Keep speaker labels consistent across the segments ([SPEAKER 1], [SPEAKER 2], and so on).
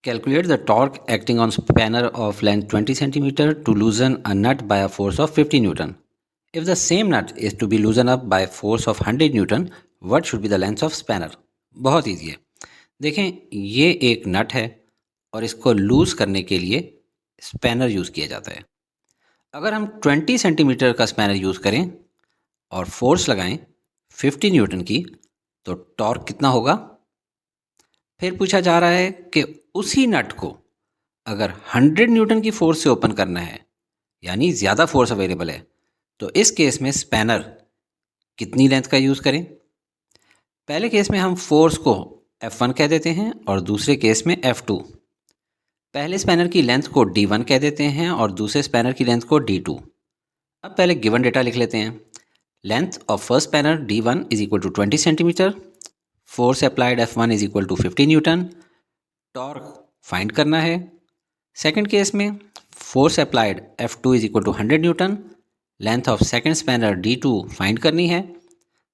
[SPEAKER 1] Calculate the torque acting on spanner of length 20 cm to loosen a nut by a force of 50 Newton. If the same nut is to be loosened up by force of 100 Newton, what should be the length of spanner? बहुत easy है। देखें, ये एक नट है और इसको loose करने के लिए स्पैनर यूज़ किया जाता है। अगर हम 20 सेंटीमीटर का स्पैनर यूज़ करें और फोर्स लगाएं 50 न्यूटन की, तो टॉर्क कितना होगा? फिर पूछा जा रहा है कि उसी नट को अगर 100 न्यूटन की फोर्स से ओपन करना है, यानी ज़्यादा फोर्स अवेलेबल है, तो इस केस में स्पैनर कितनी लेंथ का यूज़ करें? पहले केस में हम फोर्स को F1 कह देते हैं और दूसरे केस में F2। पहले स्पैनर की लेंथ को D1 कह देते हैं और दूसरे स्पैनर की लेंथ को D2। अब पहले गिवन डेटा लिख लेते हैं। Length of first spanner D1 is equal to 20 centimetre, force applied F1 is equal to 50 newton, torque find करना है। सेकंड केस में force applied F2 is equal to 100 newton, length of second spanner D2 find करनी है।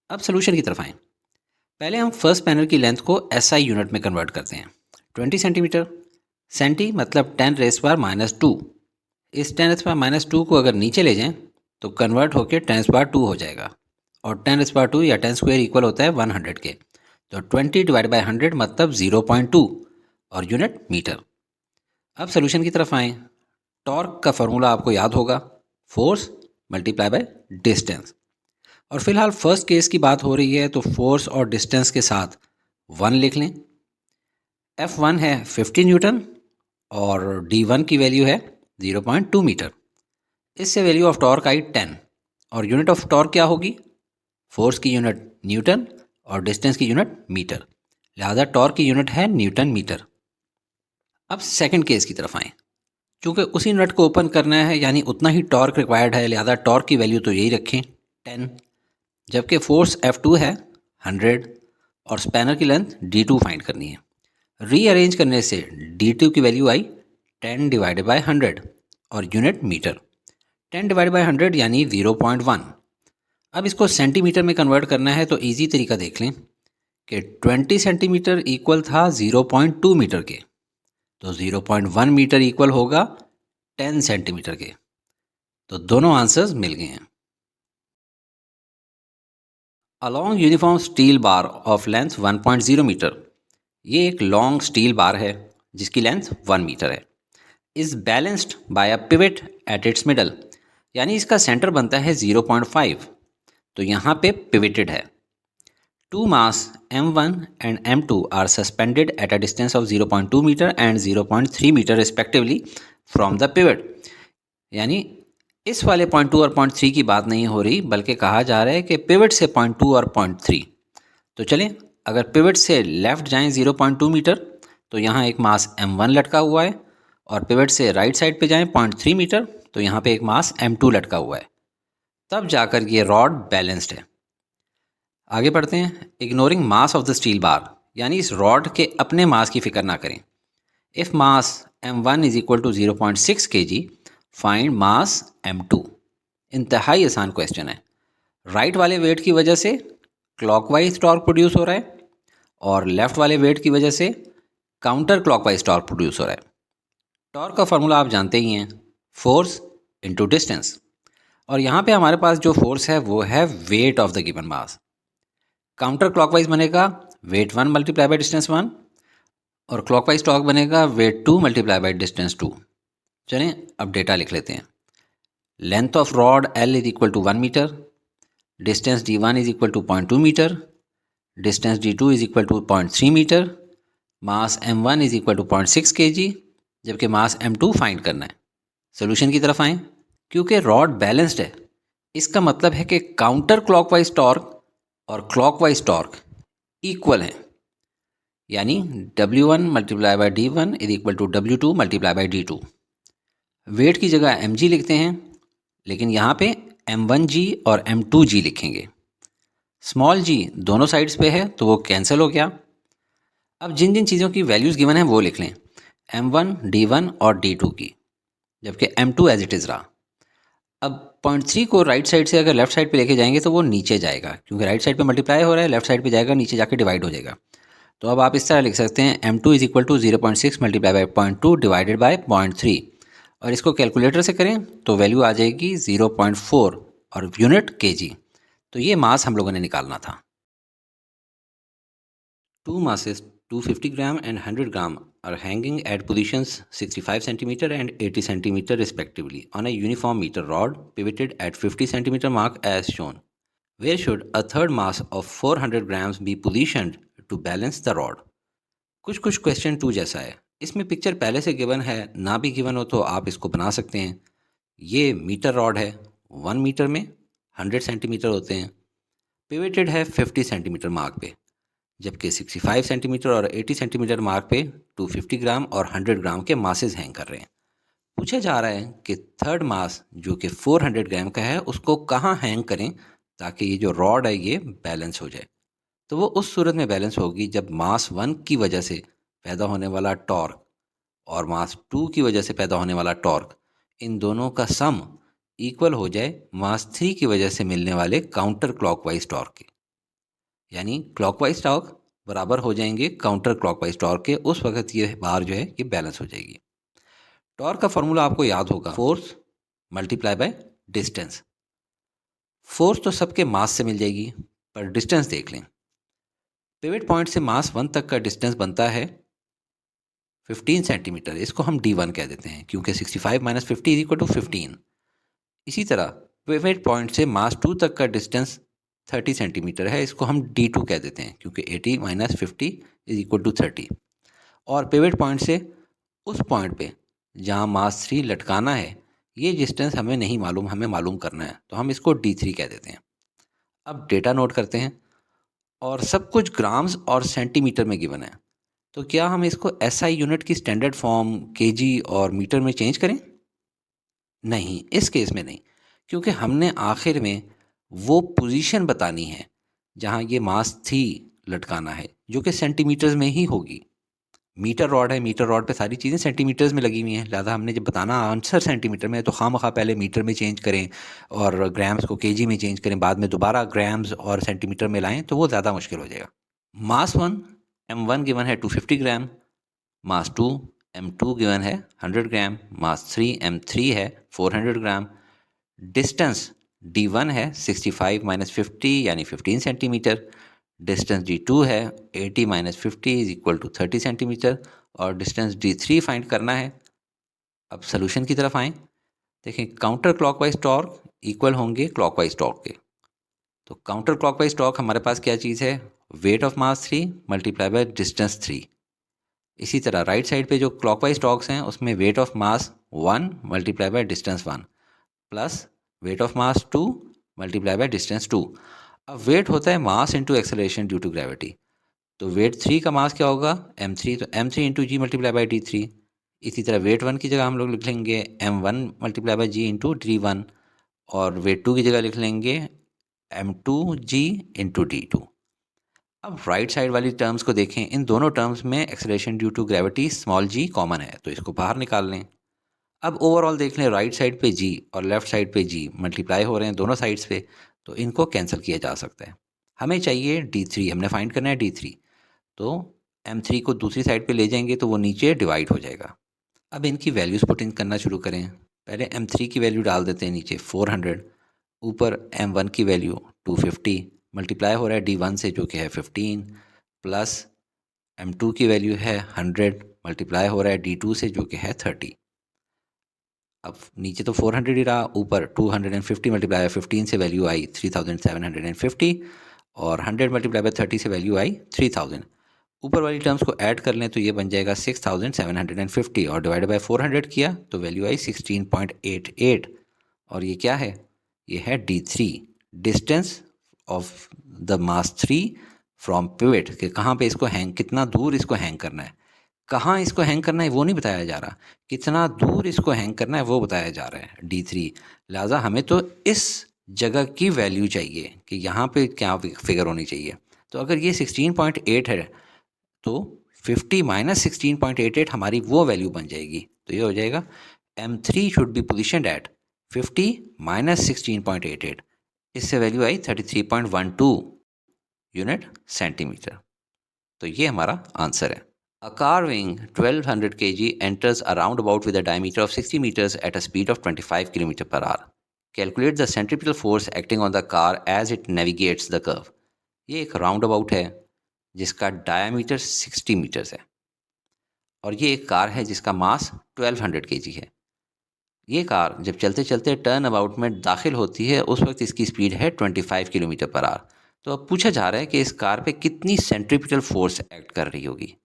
[SPEAKER 1] अब solution की तरफ आएँ। पहले हम फर्स्ट स्पैनर की लेंथ को SI यूनिट में कन्वर्ट करते हैं। 20 सेंटीमीटर, सेंटी मतलब 10⁻²⁻²। इस 10⁻² को अगर नीचे ले जाएं तो कन्वर्ट होकर 10⁻² हो जाएगा और 10⁻² या 10 स्क्वायर इक्वल होता है 100 के। तो 20 डिवाइड बाई 100 मतलब 0.2 और यूनिट मीटर। अब सोल्यूशन की तरफ आएँ। टॉर्क का फॉर्मूला आपको याद होगा, फोर्स मल्टीप्लाई बाय डिस्टेंस। और फिलहाल फर्स्ट केस की बात हो रही है तो फोर्स और डिस्टेंस के साथ 1 लिख लें। F1 है 50 न्यूटन और D1 की वैल्यू है 0.2 मीटर। इससे वैल्यू ऑफ टॉर्क आई 10 और यूनिट ऑफ टॉर्क क्या होगी? फोर्स की यूनिट न्यूटन और डिस्टेंस की यूनिट मीटर, लिहाजा टॉर्क की यूनिट है न्यूटन मीटर। अब सेकंड केस की तरफ आएँ। चूँकि उसी नट को ओपन करना है यानी उतना ही टॉर्क रिक्वायर्ड है, लिहाजा टॉर्क की वैल्यू तो यही रखें 10, जबकि फोर्स F2 है 100 और स्पैनर की लेंथ D2 फाइंड करनी है। रीअरेंज करने से D2 की वैल्यू आई 10 डिवाइडेड बाई 100 और यूनिट मीटर। 10 डिवाइडेड बाई 100 यानी 0.1। अब इसको सेंटीमीटर में कन्वर्ट करना है तो इजी तरीका देख लें कि 20 सेंटीमीटर इक्वल था 0.2 मीटर के, तो 0.1 मीटर इक्वल होगा 10 सेंटीमीटर के। तो दोनों आंसर्स मिल गए हैं। A long uniform steel bar of length 1.0 metre, ये एक लॉन्ग स्टील बार है जिसकी लेंथ 1 मीटर है, is balanced by a pivot at its middle, यानी इसका सेंटर बनता है 0.5, तो यहाँ पे पिवटेड है। Two mass M1 and M2 are suspended at a distance of 0.2 metre and 0.3 metre respectively from the pivot, यानी इस वाले 0.2 और 0.3 की बात नहीं हो रही, बल्कि कहा जा रहा है कि पिवट से 0.2 और 0.3। तो चलें, अगर पिवट से लेफ़्ट जाएं 0.2 मीटर तो यहाँ एक मास M1 लटका हुआ है, और पिवट से राइट साइड पे जाएं 0.3 मीटर तो यहाँ पे एक मास M2 लटका हुआ है। तब जाकर ये रॉड बैलेंस्ड है। आगे बढ़ते हैं। Ignoring mass of the steel bar, यानी इस रॉड के अपने मास की फिक्र ना करें। If mass M1 is equal to 0.6 kg, find mass M2। इंतहाई आसान क्वेश्चन है। राइट वाले वेट की वजह से क्लॉकवाइज टॉर्क प्रोड्यूस हो रहा है और लेफ़्ट वाले वेट की वजह से काउंटर क्लॉकवाइज टॉर्क प्रोड्यूस हो रहा है। टॉर्क का फार्मूला आप जानते ही हैं, फोर्स इनटू डिस्टेंस, और यहाँ पे हमारे पास जो फोर्स है वो है weight of the given mass. Counter clockwise बनेगा वेट 1 मल्टीप्लाई बाई डिस्टेंस 1 और क्लॉकवाइज टॉर्क बनेगा वेट 2 मल्टीप्लाई बाई डिस्टेंस 2। चलें अब डेटा लिख लेते हैं। Length of rod L is equal to 1 metre, distance D1 is equal to 0.2 metre, distance D2 is equal to 0.3 metre, mass M1 is equal to 0.6 kg, जबकि मास M2 find करना है। Solution की तरफ आएँ। क्योंकि रॉड बैलेंस्ड है, इसका मतलब है कि काउंटर क्लॉकवाइज टॉर्क और क्लॉकवाइज टॉर्क इक्वल हैं, यानी W1 multiply by D1 is equal to W2 multiply by D2। Weight की जगह mg लिखते हैं, लेकिन यहाँ पे m1g और m2g लिखेंगे। स्मॉल g दोनों साइड्स पे है तो वो कैंसिल हो गया। अब जिन जिन चीज़ों की वैल्यूज़ गिवन है वो लिख लें, m1, d1 और d2 की, जबकि m2 एज इट इज़ रहा। अब 0.3 को राइट साइड से अगर लेफ्ट साइड पे लेके जाएंगे तो वो नीचे जाएगा, क्योंकि राइट साइड पे मल्टीप्लाई हो रहा है, लेफ्ट साइड पे जाएगा, नीचे जाके डिवाइड हो जाएगा। तो अब आप इस तरह लिख सकते हैं m2 is equal to 0.6 multiply by 0.2 divided by 0.3, और इसको कैलकुलेटर से करें तो वैल्यू आ जाएगी 0.4 और यूनिट kg। तो ये मास हम लोगों ने निकालना था। Two masses, 250 gram and 100 gram, are hanging at positions 65 centimeter and 80 centimeter respectively on a uniform meter rod pivoted at 50 centimeter mark as shown. Where should a third mass of 400 grams be positioned to balance the rod? कुछ कुछ question to जैसा है। इसमें picture पहले से given है, ना भी गिवन हो तो आप इसको बना सकते हैं। ये मीटर रॉड है, 1 मीटर में 100 सेंटीमीटर होते हैं, पिवेटेड है 50 सेंटीमीटर मार्क पे, जबकि 65 सेंटीमीटर और 80 सेंटीमीटर मार्क पे 250 ग्राम और 100 ग्राम के मासेस हैंग कर रहे हैं। पूछा जा रहा है कि थर्ड मास जो कि 400 ग्राम का है उसको कहाँ हैंग करें ताकि ये जो रॉड है ये बैलेंस हो जाए। तो वो उस सूरत में बैलेंस होगी जब मास 1 की वजह से पैदा होने वाला टॉर्क और मास 2 की वजह से पैदा होने वाला टॉर्क, इन दोनों का सम इक्वल हो जाए मास 3 की वजह से मिलने वाले काउंटर क्लॉकवाइज टॉर्क के। यानी क्लॉकवाइज टॉर्क बराबर हो जाएंगे काउंटर क्लॉकवाइज टॉर्क के, उस वक्त ये बार जो है ये बैलेंस हो जाएगी। टॉर्क का फॉर्मूला आपको याद होगा, force multiply by distance. Force तो सबके मास से मिल जाएगी, पर डिस्टेंस देख लें। पिवट पॉइंट से मास 1 तक का डिस्टेंस बनता है 15 सेंटीमीटर, इसको हम D1 कह देते हैं क्योंकि 65 माइनस 50 इज इक्वल टू 15। इसी तरह पिवट पॉइंट से मास 2 तक का डिस्टेंस 30 सेंटीमीटर है, इसको हम D2 कह देते हैं क्योंकि 80 माइनस 50 इज इक्वल टू 30। और पिवट पॉइंट से उस पॉइंट पे जहाँ मास 3 लटकाना है, ये डिस्टेंस हमें नहीं मालूम, हमें मालूम करना है, तो हम इसको D3 कह देते हैं। अब डेटा नोट करते हैं, और सब कुछ ग्राम्स और सेंटीमीटर में गिवन है, तो क्या हम इसको SI यूनिट की स्टैंडर्ड फॉर्म केजी और मीटर में चेंज करें? नहीं, इस केस में नहीं, क्योंकि हमने आखिर में वो पोजीशन बतानी है जहाँ ये मास 3 लटकाना है, जो कि सेंटीमीटर्स में ही होगी। मीटर रॉड है, मीटर रॉड पे सारी चीज़ें सेंटीमीटर्स में लगी हुई हैं, लिहाजा हमने जब बताना आंसर सेंटीमीटर में तो खामखा पहले मीटर में चेंज करें और ग्राम्स को केजी में चेंज करें, बाद में दोबारा ग्राम्स और सेंटीमीटर में लाएं तो वो ज़्यादा मुश्किल हो जाएगा। मास 1 M1 गिवन है 250 ग्राम, मास 2 M2 गिवन है 100 ग्राम, मास 3 M3 है 400 ग्राम, डिस्टेंस D1 है 65 माइनस 50 यानी 15 सेंटीमीटर, डिस्टेंस D2 है 80 minus 50 is equal to 30 centimetre, और डिस्टेंस D3 फाइंड करना है। अब सोल्यूशन की तरफ आएँ। देखें, काउंटर क्लॉकवाइज टॉर्क इक्वल होंगे क्लॉकवाइज टॉर्क के, तो काउंटर क्लॉकवाइज टॉर्क हमारे पास क्या चीज़ है, weight of mass 3 multiply by distance 3। इसी तरह राइट साइड पे जो क्लॉकवाइज टॉर्क्स हैं उसमें weight of mass 1 multiply by distance 1 plus weight of mass 2 multiply by distance 2। अब वेट होता है mass into acceleration due to gravity, तो वेट 3 का मास क्या होगा M3, तो M3 into ji multiply by D3। इसी तरह वेट 1 की जगह हम लोग लिख लेंगे M1 multiply by ji into D1, और वेट 2 की जगह लिख लेंगे M2G इंटू D2। अब राइट साइड वाली टर्म्स को देखें, इन दोनों टर्म्स में acceleration due to gravity small g common है, तो इसको बाहर निकाल लें। अब ओवरऑल देख लें, राइट साइड पे g और लेफ्ट साइड पे g मल्टीप्लाई हो रहे हैं दोनों साइड्स पे, तो इनको कैंसिल किया जा सकता है। हमें चाहिए D3, हमने फाइंड करना है D3, तो M3 को दूसरी साइड पे ले जाएंगे तो वो नीचे डिवाइड हो जाएगा। अब इनकी वैल्यूज़ पुट इन करना शुरू करें। पहले M3 की वैल्यू डाल देते हैं नीचे 400, ऊपर M1 की वैल्यू 250, मल्टीप्लाई हो रहा है D1 से जो कि है 15, प्लस M2 की वैल्यू है 100, मल्टीप्लाई हो रहा है D2 से जो कि है 30। अब नीचे तो 400 ही रहा, ऊपर 250 मल्टीप्लाई 15 से वैल्यू आई 3750, और 100 मल्टीप्लाई बाय 30 से वैल्यू आई 3000। ऊपर वाली टर्म्स को ऐड कर लें तो ये बन जाएगा 6750, और डिवाइड बाय 400 किया तो वैल्यू आई 16.88, और ये क्या है, ये है D3, distance of the mass 3 from pivot, कि कहाँ पे इसको हैंग, कितना दूर इसको हैंग करना है। कहाँ इसको हैंग करना है वो नहीं बताया जा रहा, कितना दूर इसको हैंग करना है वो बताया जा रहा है D3। लिहाजा हमें तो इस जगह की वैल्यू चाहिए कि यहाँ पे क्या फिगर होनी चाहिए। तो अगर ये 16.8 है तो 50 माइनस 16.88 हमारी वो वैल्यू बन जाएगी, तो ये हो जाएगा M3 should be positioned at 50 minus 16.88, इससे वैल्यू आई 33.12 यूनिट सेंटीमीटर। तो ये हमारा आंसर है। A car weighing 1200 kg enters a roundabout with a diameter of 60 meters at a speed of 25 km per hour. Calculate the centripetal force acting on the car as it navigates the curve. ये एक round है जिसका diameter 60 metres है और ये एक car है जिसका मास 1200 kg है। ये कार जब चलते चलते टर्न अबाउट में दाखिल होती है उस वक्त इसकी स्पीड है 25 किलोमीटर पर आवर। तो अब पूछा जा रहा है कि इस कार पे कितनी सेंट्रीपिटल फोर्स एक्ट कर रही होगी।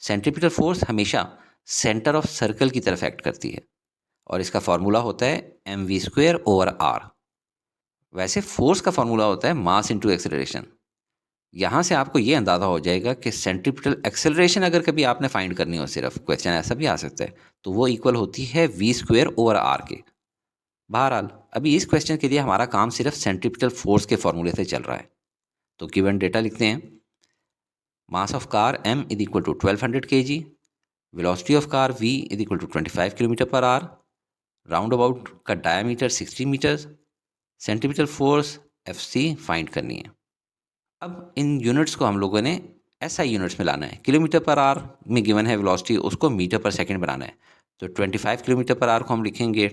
[SPEAKER 1] सेंट्रीपिटल फोर्स हमेशा सेंटर ऑफ सर्कल की तरफ एक्ट करती है और इसका फॉर्मूला होता है mv²/r। वैसे फोर्स का फॉर्मूला होता है मास इंटू एक्सेलरेशन। यहाँ से आपको ये अंदाज़ा हो जाएगा कि सेंट्रीपिटल एक्सेलरेशन अगर कभी आपने फाइंड करनी हो, सिर्फ क्वेश्चन ऐसा भी आ सकता है, तो वो इक्वल होती है v²/r के। बहरहाल अभी इस क्वेश्चन के लिए हमारा काम सिर्फ सेंट्रीपिटल फोर्स के फॉर्मूले से चल रहा है। तो गिवन डेटा लिखते हैं। Mass of car m = 1200 kg, velocity of car v = 25 kilometre per hour, round about का diameter 60 metres, centripetal force Fc find करनी है। अब इन यूनिट्स को हम लोगों ने SI यूनिट्स में लाना है। किलोमीटर पर आवर में गिवन है वेलोसिटी, उसको मीटर पर सेकंड बनाना है। तो 25 किलोमीटर पर आवर को हम लिखेंगे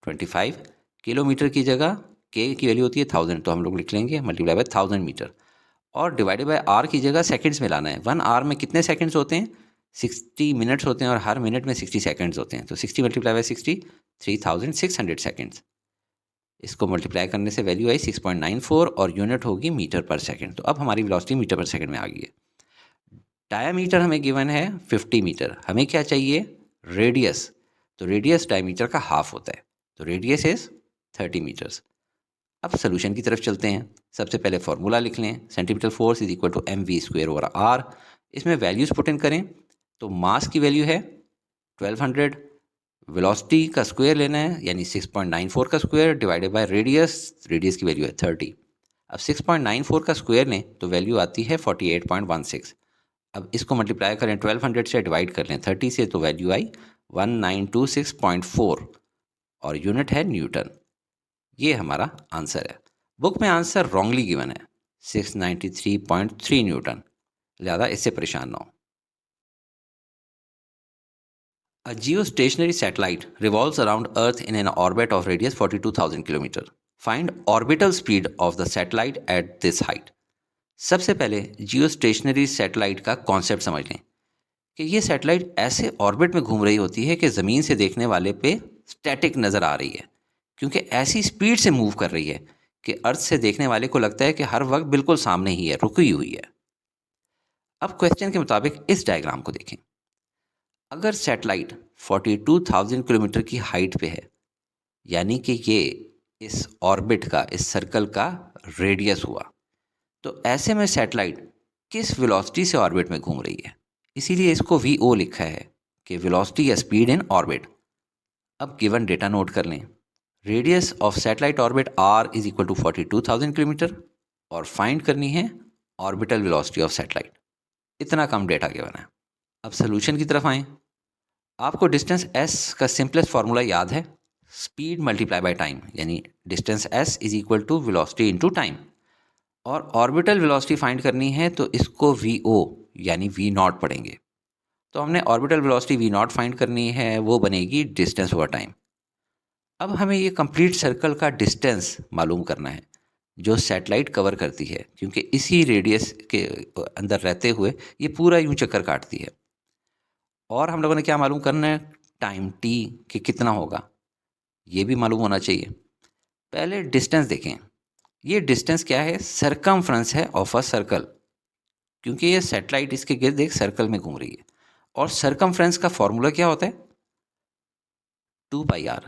[SPEAKER 1] 25 किलोमीटर की जगह k की वैल्यू होती है 1000, तो हम लोग लिख लेंगे मल्टीप्लाई बाय 1000 मीटर, और डिवाइडेड बाय r की जगह सेकंड्स में लाना है। 1 आवर में कितने सेकंड्स होते हैं? 60 मिनट्स होते हैं और हर मिनट में 60 सेकंड्स होते हैं। तो 60 मल्टीप्लाई बाय 60 3600 सेकंड्स। इसको मल्टीप्लाई करने से वैल्यू आई 6.94 और यूनिट होगी मीटर पर सेकंड। तो अब हमारी वेलोसिटी मीटर पर सेकंड में आ गई है। डायमीटर हमें गिवन है 50 मीटर, हमें क्या चाहिए? रेडियस। तो रेडियस डायमीटर का हाफ होता है, तो रेडियस इज 30 मीटर्स। अब सोल्यूशन की तरफ चलते हैं। सबसे पहले फॉर्मूला लिख लें, centimetre force is equal to mv²/r। इसमें वैल्यूज पुट इन करें तो मास की वैल्यू है 1200, वेलोसिटी का स्क्वायर लेना है यानी 6.94 का square divided by radius, radius की वैल्यू है 30। अब 6.94 का स्क्वायर लें तो वैल्यू आती है 48.16। अब इसको मल्टीप्लाई करें 1200 से, डिवाइड कर लें 30 से, तो वैल्यू आई 1926.4 और यूनिट है न्यूटन। ये हमारा आंसर है। बुक में आंसर रॉन्गली गिवन है 693.3 न्यूटन, लिहाजा इससे परेशान ना हो। A geostationary satellite revolves around Earth in an orbit of radius 42,000 km. Find orbital speed of the satellite at this height. सबसे पहले जियोस्टेशनरी सैटेलाइट का कॉन्सेप्ट समझ लें कि ये सैटेलाइट ऐसे ऑर्बिट में घूम रही होती है कि ज़मीन से देखने वाले पे स्टैटिक नज़र आ रही है, क्योंकि ऐसी स्पीड से मूव कर रही है कि अर्थ से देखने वाले को लगता है कि हर वक्त बिल्कुल सामने ही है, रुकी हुई है। अब क्वेश्चन के मुताबिक इस डायग्राम को देखें। अगर सैटेलाइट 42,000 किलोमीटर की हाइट पे है, यानी कि ये इस ऑर्बिट का, इस सर्कल का रेडियस हुआ, तो ऐसे में सैटेलाइट किस वेलोसिटी से ऑर्बिट में घूम रही है? इसीलिए इसको VO लिखा है कि वेलोसिटी या स्पीड इन ऑर्बिट। अब गिवन डेटा नोट कर लें। Radius of satellite orbit r = 42,000 kilometre और फाइंड करनी है ऑर्बिटल वेलोसिटी ऑफ सैटेलाइट। इतना कम डेटा गिवन है। अब सोल्यूशन की तरफ आएँ। आपको डिस्टेंस s का सिंपलेस्ट फार्मूला याद है, स्पीड मल्टीप्लाई बाय टाइम, यानी distance s = velocity into time. और ऑर्बिटल वेलोसिटी फाइंड करनी है तो इसको VO यानी V0 पढ़ेंगे। तो हमने ऑर्बिटल वेलोसिटी V0 फाइंड करनी है, वो बनेगी डिस्टेंस ओवर टाइम। अब हमें ये कंप्लीट सर्कल का डिस्टेंस मालूम करना है जो सैटेलाइट कवर करती है, क्योंकि इसी रेडियस के अंदर रहते हुए ये पूरा यूं चक्कर काटती है। और हम लोगों ने क्या मालूम करना है? टाइम t कि कितना होगा, ये भी मालूम होना चाहिए। पहले डिस्टेंस देखें। ये डिस्टेंस क्या है? सरकमफ्रेंस है ऑफ अ सर्कल, क्योंकि ये सैटेलाइट इसके गिर्द एक सर्कल में घूम रही है। और सरकमफ्रेंस का फॉर्मूला क्या होता है? 2πr।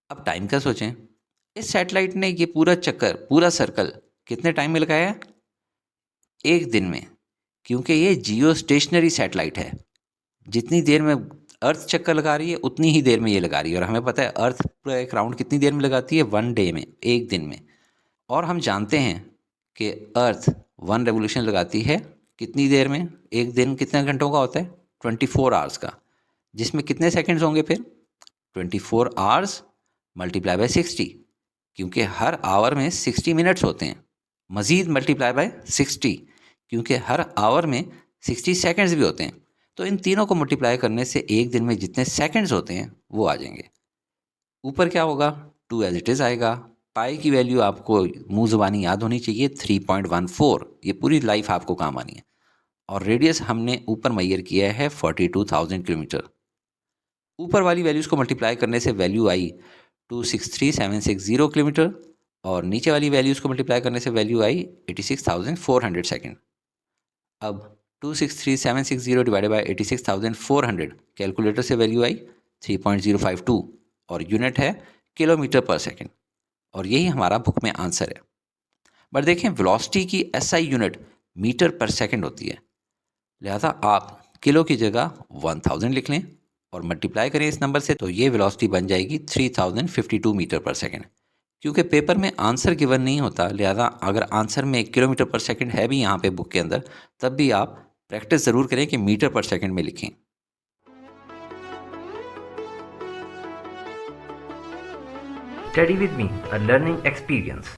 [SPEAKER 1] अब टाइम का सोचें। इस सैटेलाइट ने ये पूरा चक्कर, पूरा सर्कल कितने टाइम में लगाया है? एक दिन में, क्योंकि ये जियो स्टेशनरी सैटेलाइट है। जितनी देर में अर्थ चक्कर लगा रही है उतनी ही देर में ये लगा रही है। और हमें पता है अर्थ पूरा एक राउंड कितनी देर में लगाती है? 1 डे में, एक दिन में। और हम जानते हैं कि अर्थ 1 रेवोल्यूशन लगाती है कितनी देर में? एक दिन कितने घंटों का होता है? 24 आवर्स का, जिसमें कितने सेकंड्स होंगे फिर? 24 आवर्स मल्टीप्लाई बाय 60, क्योंकि हर आवर में 60 मिनट्स होते हैं। मज़ीद मल्टीप्लाई बाय 60, क्योंकि हर आवर में 60 सेकंड्स भी होते हैं। तो इन तीनों को मल्टीप्लाई करने से एक दिन में जितने सेकंड्स होते हैं वो आ जाएंगे। ऊपर क्या होगा, 2 एज इट इज़ आएगा। पाई की वैल्यू आपको मुंह ज़बानी याद होनी चाहिए 3.14, ये पूरी लाइफ आपको काम आनी है। और रेडियस हमने ऊपर मेजर किया है 42,000 किलोमीटर। ऊपर वाली वैल्यूज़ को मल्टीप्लाई करने से वैल्यू आई 263,760 किलोमीटर और नीचे वाली वैल्यूज़ को मल्टीप्लाई करने से वैल्यू आई 86,400 सेकेंड। अब 263,760 डिवाइडेड बाय 86,400, कैलकुलेटर से वैल्यू आई 3.052 और यूनिट है किलोमीटर पर सेकेंड। और यही हमारा बुक में आंसर है। बट देखें, वेलोसिटी की एसआई यूनिट मीटर पर सेकेंड होती है, लिहाजा आप किलो की जगह 1000 लिख लें और मल्टीप्लाई करें इस नंबर से, तो ये वेलोसिटी बन जाएगी 3052 मीटर पर सेकेंड। क्योंकि पेपर में आंसर गिवन नहीं होता, लिहाजा अगर आंसर में किलोमीटर पर सेकेंड है भी यहाँ पे बुक के अंदर, तब भी आप प्रैक्टिस ज़रूर करें कि मीटर पर सेकेंड में लिखें।
[SPEAKER 2] Study with me, a learning experience.